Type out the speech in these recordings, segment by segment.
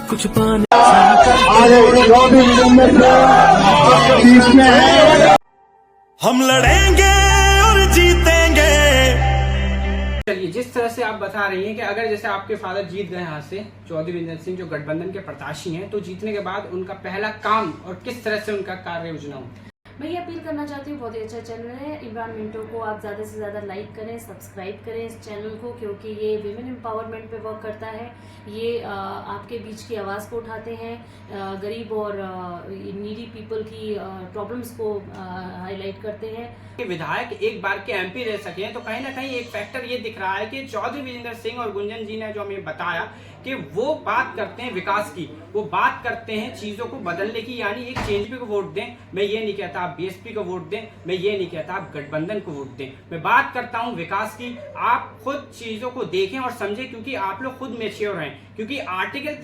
कुछ पाने हम लड़ेंगे और जीतेंगे। चलिए, जिस तरह से आप बता रही हैं कि अगर जैसे आपके फादर जीत गए यहाँ से, चौधरी वीरेंद्र सिंह जो गठबंधन के प्रत्याशी हैं, तो जीतने के बाद उनका पहला काम और किस तरह से उनका कार्य योजना हो। मैं ये अपील करना चाहती हूँ, बहुत ही अच्छा चैनल है इमरान मिंटो को आप ज़्यादा से ज़्यादा लाइक करें, सब्सक्राइब करें इस चैनल को, क्योंकि ये विमेन एम्पावरमेंट पे वर्क करता है। ये आपके बीच की आवाज़ को उठाते हैं, गरीब और नीडी पीपल की प्रॉब्लम्स को हाईलाइट करते हैं। कि विधायक एक बार के एमपी रह सके, तो कहीं ना कहीं एक फैक्टर ये दिख रहा है कि चौधरी वीरेंद्र सिंह और गुंजन जी ने जो हमें बताया कि वो बात करते हैं विकास की, वो बात करते हैं चीजों को बदलने की, यानी एक चेंज को वोट दें। मैं ये नहीं कहता आप बीएसपी को वोट दें, मैं ये नहीं कहता आप गठबंधन को वोट दें, मैं बात करता हूं विकास की। आप खुद चीजों को देखें और समझें, क्योंकि आप लोग खुद मैच्योर हैं। क्योंकि आर्टिकल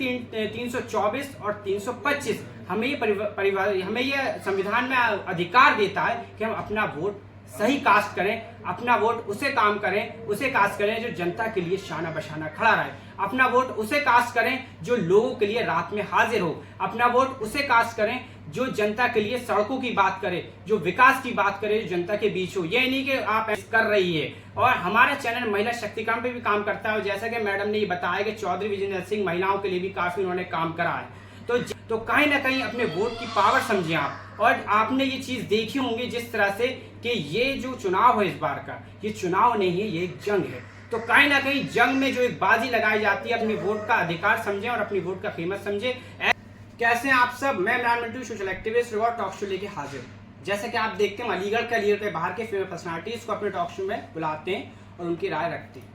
324 और 325 हमें ये संविधान में अधिकार देता है कि हम अपना वोट सही कास्ट करें, अपना वोट उसे कास्ट करें जो जनता के लिए शाना बशाना खड़ा रहे। अपना वोट उसे कास्ट करें जो लोगों के लिए रात में हाजिर हो। अपना वोट उसे कास्ट करें जो जनता के लिए सड़कों की बात करे, जो विकास की बात करे, जो जनता के बीच हो। ये नहीं कि आप कर रही है। और हमारा चैनल महिला शक्तिकरण पे भी काम करता है, और जैसा कि मैडम ने ये बताया कि चौधरी वीरेंद्र सिंह महिलाओं के लिए भी काफी उन्होंने काम करा है। तो कहीं ना कहीं अपने वोट की पावर समझे आप। और आपने ये चीज देखी होंगी जिस तरह से कि ये जो चुनाव है इस बार का, ये चुनाव नहीं है, ये एक जंग है। तो कहीं ना कहीं जंग में जो एक बाजी लगाई जाती है, अपने वोट का अधिकार समझें और अपनी वोट का कीमत समझें। कैसे हैं आप सब? मैं Imran Mintu, social activist, talk show लेके हाजिर। जैसा कि आप देखते हैं, अलीगढ़ का लीडर के बाहर के फेमस पर्सनालिटीज को अपने टॉक शो में बुलाते हैं और उनकी राय रखते हैं।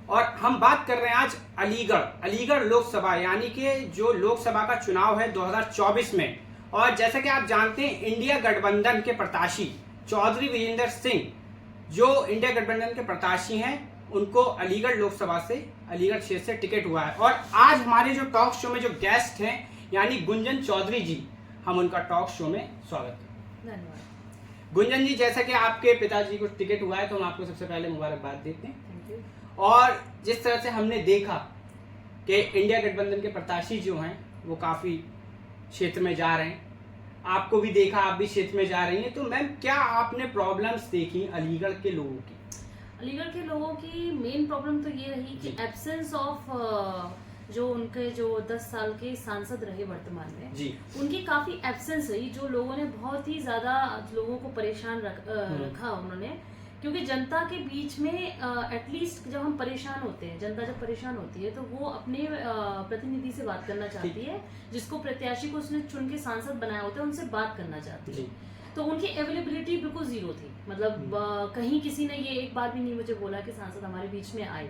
और हम बात कर रहे हैं आज अलीगढ़ लोकसभा, यानी कि जो लोकसभा का चुनाव है 2024 में। और जैसा कि आप जानते हैं, इंडिया गठबंधन के प्रत्याशी चौधरी वीरेंद्र सिंह, जो इंडिया गठबंधन के प्रत्याशी हैं, उनको अलीगढ़ लोकसभा से, अलीगढ़ क्षेत्र से टिकट हुआ है। और आज हमारे जो टॉक शो में जो गेस्ट हैं, यानी गुंजन चौधरी जी, हम उनका टॉक शो में स्वागत करते हैं। धन्यवाद। गुंजन जी, जैसा कि आपके पिताजी को टिकट हुआ है, तो हम आपको सबसे पहले मुबारकबाद देते हैं। और जिस तरह से हमने देखा कि इंडिया गठबंधन के प्रत्याशी जो हैं वो काफी क्षेत्र में जा रहे हैं, आपको भी देखा, आप भी क्षेत्र में जा रही हैं, तो मैम क्या आपने प्रॉब्लम्स देखी अलीगढ़ के लोगों की? अलीगढ़ के लोगों की मेन प्रॉब्लम तो ये रही कि एब्सेंस ऑफ जो उनके जो 10 साल के सांसद रहे वर्तमान में जी, उनकी काफी एब्सेंस रही, जो लोगों ने बहुत ही ज्यादा लोगों को परेशान रखा उन्होंने। क्योंकि जनता के बीच में एटलीस्ट जब हम परेशान होते हैं, जनता जब परेशान होती है, तो वो अपने प्रतिनिधि से बात करना चाहती है, जिसको प्रत्याशी को उसने चुन के सांसद बनाया होता है, उनसे बात करना चाहती है। तो उनकी अवेलेबिलिटी बिल्कुल जीरो थी। मतलब कहीं किसी ने ये एक बार भी नहीं मुझे बोला कि सांसद हमारे बीच में आए।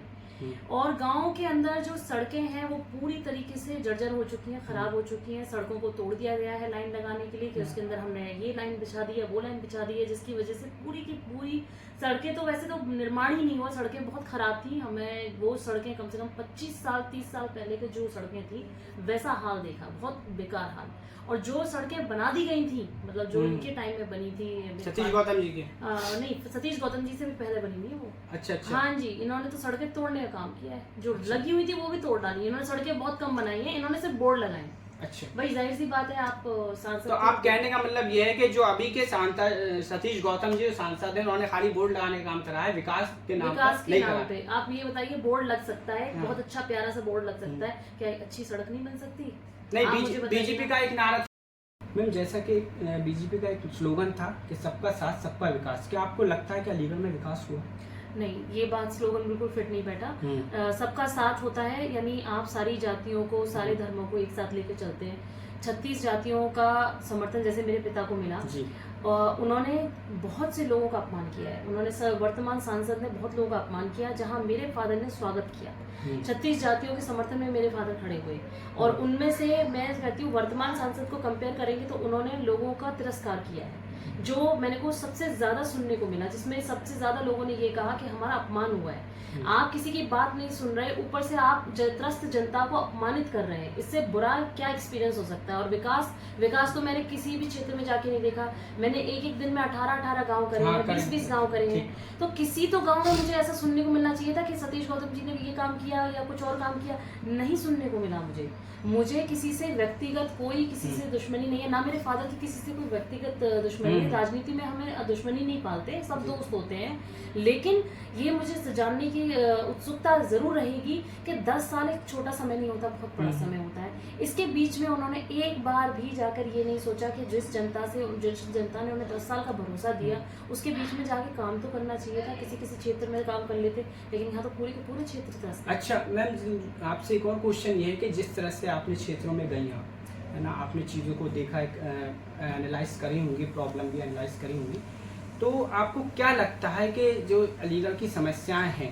और गांव के अंदर जो सड़कें हैं वो पूरी तरीके से जर्जर हो चुकी हैं, खराब हो चुकी हैं। सड़कों को तोड़ दिया गया है लाइन लगाने के लिए, कि उसके अंदर हमने ये लाइन बिछा दी है, वो लाइन बिछा दी है, जिसकी वजह से पूरी की पूरी सड़कें, तो वैसे तो निर्माण ही नहीं हुआ, सड़कें बहुत खराब थी। हमें वो सड़कें कम से कम 25 साल 30 साल पहले के जो सड़कें थी वैसा हाल देखा, बहुत बेकार हाल। और जो सड़कें बना दी गई थी, मतलब जो इनके टाइम में बनी थी, सतीश गौतम जी के नहीं, सतीश गौतम जी से भी पहले बनी हुई है वो। अच्छा। हाँ जी, इन्होंने तो सड़कें तोड़ने का काम किया है, जो लगी हुई थी वो भी तोड़ डाली। इन्होंने सड़कें बहुत कम बनाई है, इन्होंने सिर्फ बोर्ड लगाए। अच्छा भाई जाहिर सी बात है, आप सांसद, तो आप कहने का मतलब ये है कि जो अभी के सतीश गौतम जी सांसद हैं, उन्होंने खाली बोर्ड लगाने का काम करा है, विकास के नाम पे। आप ये बताइए, बोर्ड लग सकता है, बहुत अच्छा प्यारा सा बोर्ड लग सकता है, क्या अच्छी सड़क नहीं बन सकती? नहीं, बीजेपी का एक नारा, मैम जैसा कि बीजेपी का एक स्लोगन था कि सबका साथ सबका विकास, क्या आपको लगता है कि अलीगढ़ में विकास हुआ? नहीं, ये बात स्लोगन बिल्कुल फिट नहीं बैठा। सबका साथ होता है, यानी आप सारी जातियों को, सारे धर्मों को एक साथ लेकर चलते हैं। 36 जातियों का समर्थन जैसे मेरे पिता को मिला, उन्होंने बहुत से लोगों का अपमान किया है। उन्होंने वर्तमान सांसद ने बहुत लोगों का अपमान किया, जहां मेरे फादर ने स्वागत किया। 36 जातियों के समर्थन में मेरे फादर खड़े हुए, और उनमें से मैं कहती हूँ वर्तमान सांसद को कंपेयर करेंगे तो उन्होंने लोगों का तिरस्कार किया है। जो मैंने को सबसे ज्यादा सुनने को मिला, जिसमें सबसे ज्यादा लोगों ने ये कहा कि हमारा अपमान हुआ है, आप किसी की बात नहीं सुन रहे, ऊपर से आप त्रस्त जनता को अपमानित कर रहे हैं, इससे बुरा क्या एक्सपीरियंस हो सकता है। और विकास तो मैंने किसी भी क्षेत्र में जाके नहीं देखा। मैंने एक दिन में 18 गांव करे हैं, 20 गांव करे हैं, तो किसी तो गांव में मुझे ऐसा सुनने को मिलना चाहिए था कि सतीश गौतम जी ने ये काम किया या कुछ और काम किया, नहीं सुनने को मिला। मुझे किसी से व्यक्तिगत कोई किसी से दुश्मनी नहीं है, ना मेरे फादर की किसी से कोई व्यक्तिगत दुश्मनी है। राजनीति में हमें दुश्मनी नहीं पालते, सब दोस्त होते हैं। लेकिन ये मुझे जानने की उत्सुकता जरूर रहेगी कि 10 साल एक छोटा समय नहीं होता, बहुत बड़ा समय होता है। इसके बीच में उन्होंने एक बार भी जाकर ये नहीं सोचा कि जिस जनता ने उन्हें 10 साल का भरोसा दिया, उसके बीच में जाके काम तो करना चाहिए था। किसी क्षेत्र में काम कर लेते, लेकिन यहाँ तो पूरे के पूरे क्षेत्र। अच्छा मैम, आपसे एक और क्वेश्चन ये है कि जिस तरह से आपने क्षेत्रों में गई हैं, है ना, आपने चीज़ों को देखा, एनालाइज करी होंगी, प्रॉब्लम भी एनालाइज करी होंगी, तो आपको क्या लगता है कि जो अलीगढ़ की समस्याएं हैं,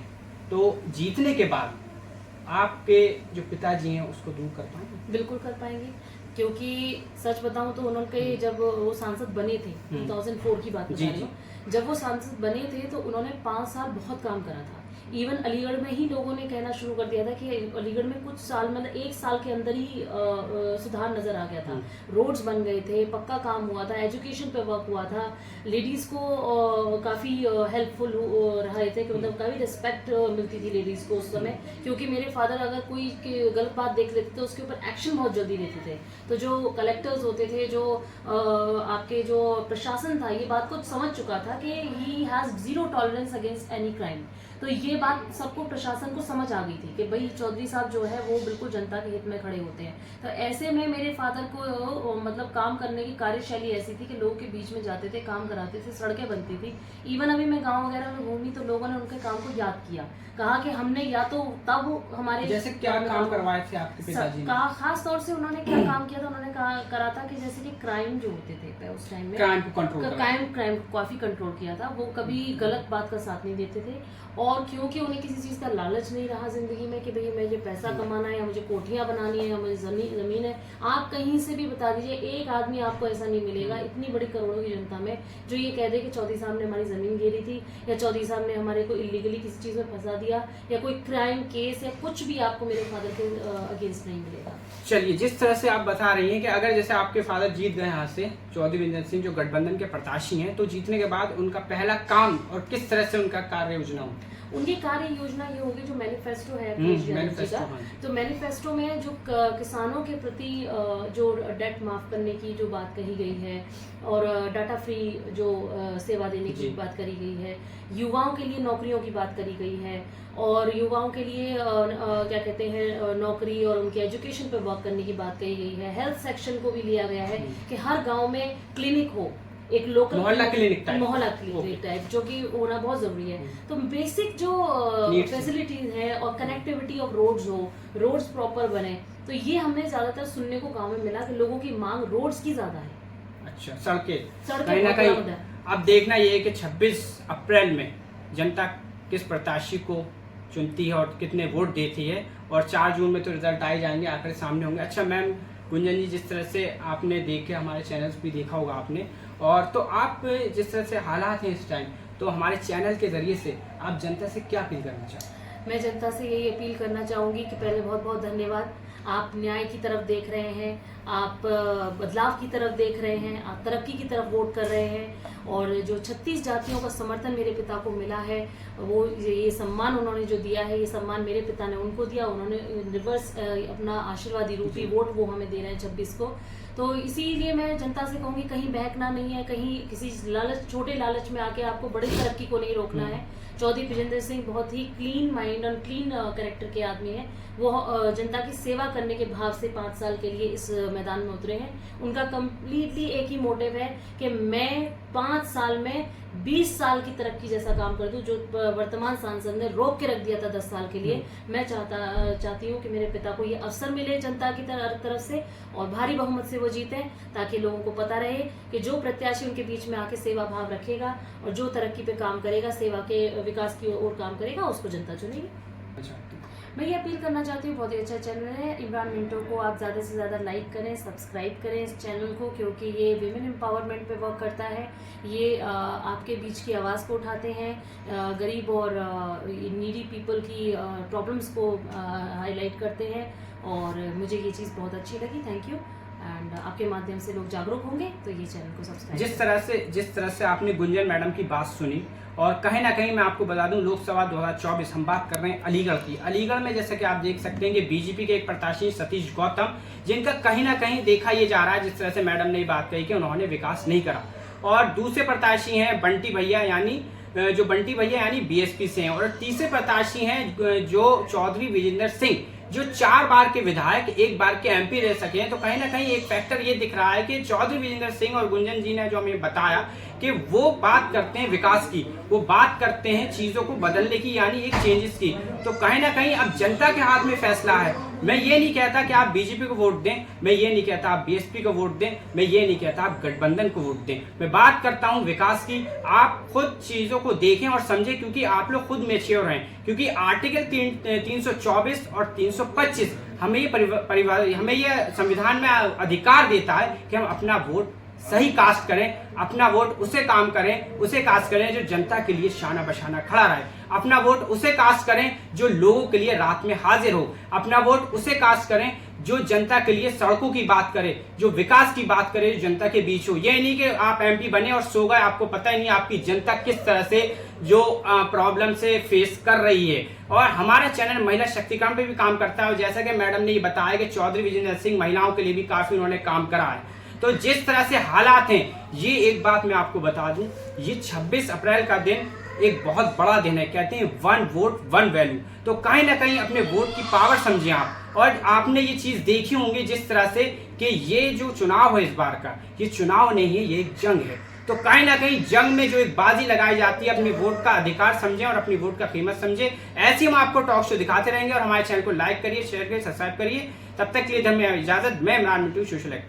तो जीतने के बाद आपके जो पिताजी हैं उसको दूर कर पाएंगे? बिल्कुल कर पाएंगे, क्योंकि सच बताऊं तो उन्होंने जब वो सांसद बने थे, 2004 की बात बता रही हूँ, जब वो सांसद बने थे तो उन्होंने 5 साल बहुत काम करा था। इवन अलीगढ़ में ही लोगों ने कहना शुरू कर दिया था कि अलीगढ़ में कुछ साल, मतलब 1 साल के अंदर ही सुधार नजर आ गया था। रोड्स बन गए थे, पक्का काम हुआ था, एजुकेशन पे वर्क हुआ था, लेडीज को काफी हेल्पफुल रहे थे, कि मतलब काफी रिस्पेक्ट मिलती थी लेडीज को उस समय, क्योंकि मेरे फादर अगर कोई गलत बात देख लेते थे उसके ऊपर एक्शन बहुत जल्दी लेते थे। तो जो कलेक्टर्स होते थे, जो आपके जो प्रशासन था, ये बात को समझ चुका था कि he has 0 tolerance against any crime. तो ये बात सबको, प्रशासन को समझ आ गई थी कि भाई चौधरी साहब जो है वो बिल्कुल जनता के हित में खड़े होते हैं। तो ऐसे में मेरे फादर को मतलब काम करने की कार्यशैली ऐसी थी कि लोगों के बीच में जाते थे, काम कराते थे, सड़कें बनती थी। इवन अभी मैं गांव वगैरह में घूमी तो लोगों ने उनके काम को याद किया, कहा कि हमने या तो तब हमारे जैसे क्या काम करवाए थे आपके पिताजी ने? खास तौर से उन्होंने क्या काम किया था, उन्होंने करा था कि जैसे कि क्राइम जो होते थे उस टाइम में, क्राइम को कंट्रोल, क्राइम काफी कंट्रोल किया था। वो कभी गलत बात का साथ नहीं देते थे, और क्योंकि उन्हें किसी चीज का लालच नहीं रहा जिंदगी में कि भाई मुझे पैसा कमाना है, या मुझे कोठियां बनानी है, या मुझे जमीन है। आप कहीं से भी बता दीजिए, एक आदमी आपको ऐसा नहीं मिलेगा इतनी बड़ी करोड़ों की जनता में जो ये कह दे कि चौधरी साहब ने हमारी जमीन घेरी थी, या चौधरी साहब ने हमारे को इलीगली किसी चीज में फंसा दिया, या कोई क्राइम केस या कुछ भी आपको मेरे फादर के अगेंस्ट नहीं मिलेगा। चलिए, जिस तरह से आप बता रही हैं कि अगर जैसे आपके फादर जीत गए यहाँ से, चौधरी विंदर सिंह जो गठबंधन के प्रत्याशी हैं, तो जीतने के बाद उनका पहला काम और किस तरह से उनका कार्य योजना हो? उनकी कार्य योजना ये होगी, जो मैनिफेस्टो है तो मैनिफेस्टो में जो किसानों के प्रति जो डेट माफ करने की जो बात कही गई है, और डाटा फ्री जो सेवा देने की बात करी गई है, युवाओं के लिए नौकरियों की बात करी गई है, और युवाओं के लिए क्या कहते हैं नौकरी और उनके एजुकेशन पे वर्क करने की बात कही गई है। हेल्थ सेक्शन को भी लिया गया है कि हर गांव में क्लिनिक हो, एक लोकल मोहल्ला क्लिनिक टाइप जो कि होना बहुत जरूरी है। तो बेसिक जो फैसिलिटीज है और कनेक्टिविटी ऑफ रोड्स हो, रोड्स प्रॉपर बने, तो ये हमें ज्यादातर सुनने को गांव में मिला कि लोगों की मांग रोड्स की ज्यादा है। अच्छा, सड़कें कहीं ना कहीं अब देखना ये है कि 26 अप्रैल में जनता किस प्रत्याशी को चुनती है और कितने वोट देती है, और 4 जून में तो रिजल्ट आए जाएंगे, आंकड़े सामने होंगे। अच्छा मैम गुंजन जी, जिस तरह से आपने देखे, हमारे चैनल्स भी देखा होगा आपने, और तो आप जिस तरह से हालात हैं इस टाइम, तो हमारे चैनल के जरिए से आप जनता से क्या अपील करना चाहते हैं? मैं जनता से यही अपील करना चाहूँगी कि पहले बहुत बहुत धन्यवाद। आप न्याय की तरफ देख रहे हैं, आप बदलाव की तरफ देख रहे हैं, आप तरक्की की तरफ वोट कर रहे हैं, और जो 36 जातियों का समर्थन मेरे पिता को मिला है, वो ये सम्मान उन्होंने जो दिया है, ये सम्मान मेरे पिता ने उनको दिया। उन्होंने रिवर्स अपना आशीर्वादी रूपी वोट वो हमें दे रहे हैं 26 को। तो इसीलिए मैं जनता से कहूँगी, कहीं बहकना नहीं है, कहीं किसी लालच, छोटे लालच में आके आपको बड़ी तरक्की को नहीं रोकना है। चौधरी विजेंद्र सिंह बहुत ही क्लीन माइंड और क्लीन कैरेक्टर के आदमी हैं। वो जनता की सेवा करने के भाव से 5 साल के लिए इस मैदान में उतरे हैं। उनका कम्प्लीटली एक ही मोटिव है कि मैं 5 साल में 20 साल की तरक्की जैसा काम कर दूं, जो वर्तमान सांसद ने रोक के रख दिया था 10 साल के लिए। मैं चाहती हूँ कि मेरे पिता को ये अवसर मिले जनता की तरफ से, और भारी बहुमत से वो जीते, ताकि लोगों को पता रहे कि जो प्रत्याशी उनके बीच में आके सेवा भाव रखेगा और जो तरक्की पे काम करेगा, सेवा के विकास की ओर काम करेगा, उसको जनता चुनेगी। मैं ये अपील करना चाहती हूँ, बहुत ही अच्छा चैनल है इमरान मिंटो को आप ज़्यादा से ज़्यादा लाइक करें, सब्सक्राइब करें इस चैनल को, क्योंकि ये विमेन एम्पावरमेंट पे वर्क करता है। ये आपके बीच की आवाज़ को उठाते हैं, गरीब और नीडी पीपल की प्रॉब्लम्स को हाईलाइट करते हैं, और मुझे ये चीज़ बहुत अच्छी लगी। Thank you. एंड आपके माध्यम से लोग जागरूक होंगे तो ये चैनल को सब्सक्राइब। जिस तरह से आपने गुंजन मैडम की बात सुनी, और कहीं ना कहीं मैं आपको बता दूं, लोकसभा 2024 हम बात कर रहे हैं अलीगढ़ की। अलीगढ़ में जैसे कि आप देख सकते हैं कि बीजेपी के एक प्रत्याशी सतीश गौतम, जिनका कहीं ना कहीं देखा ये जा रहा है, जिस तरह से मैडम ने बात कही कि उन्होंने विकास नहीं करा। और दूसरे प्रत्याशी हैं बंटी भैया, यानी जो बंटी भैया यानी बीएसपी से हैं। और तीसरे प्रत्याशी हैं जो चौधरी विजेंद्र सिंह, जो 4 बार के विधायक 1 बार के एमपी रह सके हैं। तो कहीं ना कहीं एक फैक्टर ये दिख रहा है कि चौधरी विजेंद्र सिंह और गुंजन जी ने जो हमें बताया कि वो बात करते हैं विकास की, वो बात करते हैं चीजों को बदलने की, यानी एक चेंजेस की। तो कहीं ना कहीं अब जनता के हाथ में फैसला है। मैं ये नहीं कहता कि आप बीजेपी को वोट दें, मैं ये नहीं कहता आप बीएसपी को वोट दें, मैं ये नहीं कहता आप गठबंधन को वोट दें। मैं बात करता हूं विकास की। आप खुद चीजों को देखें और समझें, क्योंकि आप लोग खुद मैच्योर हैं। क्योंकि आर्टिकल 324 और 325 हमें ये संविधान में अधिकार देता है कि हम अपना वोट सही कास्ट करें, अपना वोट उसे कास्ट करें जो जनता के लिए शाना बशाना खड़ा रहे। अपना वोट उसे कास्ट करें जो लोगों के लिए रात में हाजिर हो। अपना वोट उसे कास्ट करें जो जनता के लिए सड़कों की बात करे, जो विकास की बात करे, जो जनता के बीच हो। ये नहीं कि आप एमपी बने और सो गए, आपको पता ही नहीं आपकी जनता किस तरह से जो प्रॉब्लम से फेस कर रही है। और हमारा चैनल महिला शक्तिकरण पे भी काम करता है, और जैसा कि मैडम ने ये बताया कि चौधरी विजेंद्र सिंह महिलाओं के लिए भी काफी उन्होंने काम करा है। तो जिस तरह से हालात हैं, ये एक बात मैं आपको बता दूं, ये 26 अप्रैल का दिन एक बहुत बड़ा दिन है। कहते हैं 1 वोट 1 वैल्यू। तो कहीं ना कहीं अपने वोट की पावर समझें आप। और आपने ये चीज देखी होंगी जिस तरह से कि ये जो चुनाव है इस बार का, ये चुनाव नहीं है, ये एक जंग है। तो कहीं ना कहीं जंग में जो एक बाजी लगाई जाती है, अपने वोट का अधिकार समझें और अपनी वोट का कीमत समझें। ऐसे हम आपको टॉक शो दिखाते रहेंगे, और हमारे चैनल को लाइक करिए, शेयर करिए, सब्सक्राइब करिए। तब तक के लिए हमें इजाजत। मैं इमरान मिंटू, सोशल एक्टिव।